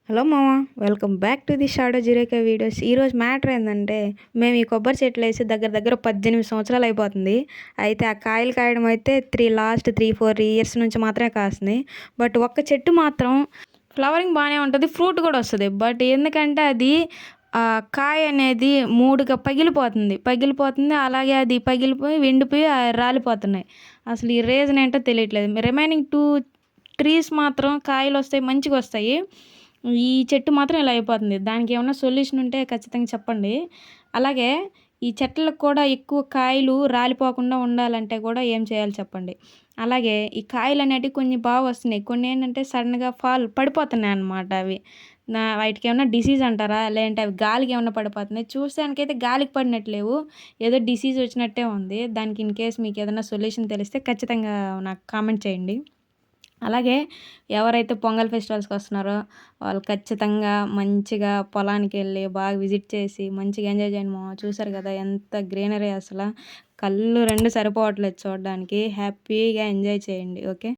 Hello మామ, welcome back to the shadow జీరోకే videos. ఈరోజు మ్యాటర్ ఏంటంటే, మేము ఈ కొబ్బరి చెట్లు వేసి దగ్గర దగ్గర 18 సంవత్సరాలు అయిపోతుంది. అయితే ఆ కాయలు కాయడం అయితే లాస్ట్ 3-4 ఇయర్స్ నుంచి మాత్రమే కాస్తుంది. బట్ ఒక్క చెట్టు మాత్రం ఫ్లవరింగ్ బాగానే ఉంటుంది, ఫ్రూట్ కూడా వస్తుంది. బట్ ఎందుకంటే అది కాయ అనేది మూడుగా పగిలిపోతుంది. అలాగే అది పగిలిపోయి ఎండిపోయి రాలిపోతున్నాయి. అసలు ఈ రీజన్ ఏంటో తెలియట్లేదు. రిమైనింగ్ 2 ట్రీస్ మాత్రం కాయలు వస్తాయి, మంచిగా వస్తాయి. ఈ చెట్టు మాత్రం ఇలా అయిపోతుంది. దానికి ఏమన్నా సొల్యూషన్ ఉంటే ఖచ్చితంగా చెప్పండి. అలాగే ఈ చెట్లకు కూడా ఎక్కువ కాయలు రాలిపోకుండా ఉండాలంటే కూడా ఏం చేయాలి చెప్పండి. అలాగే ఈ కాయలు అనేటివి కొన్ని బాగా వస్తున్నాయి, కొన్ని ఏంటంటే సడన్గా పడిపోతున్నాయి అన్నమాట. అవి వాటికి ఏమన్నా డిసీజ్ అంటారా, లేదంటే అవి గాలికి ఏమన్నా పడిపోతున్నాయి? చూసానికైతే గాలికి పడినట్టు లేవు, ఏదో డిసీజ్ వచ్చినట్టే ఉంది. దానికి ఇన్ కేస్ మీకు ఏదైనా సొల్యూషన్ తెలిస్తే ఖచ్చితంగా నాకు కామెంట్ చేయండి. అలాగే ఎవరైతే పొంగల్ ఫెస్టివల్స్కి వస్తున్నారో వాళ్ళు ఖచ్చితంగా మంచిగా పొలానికి వెళ్ళి బాగా విజిట్ చేసి మంచిగా ఎంజాయ్ చేయండి మామ. చూసారు కదా ఎంత గ్రీనరీ, అసలు కళ్ళు రెండు సరిపోవట్లేదు చూడడానికి. హ్యాపీగా ఎంజాయ్ చేయండి. ఓకే.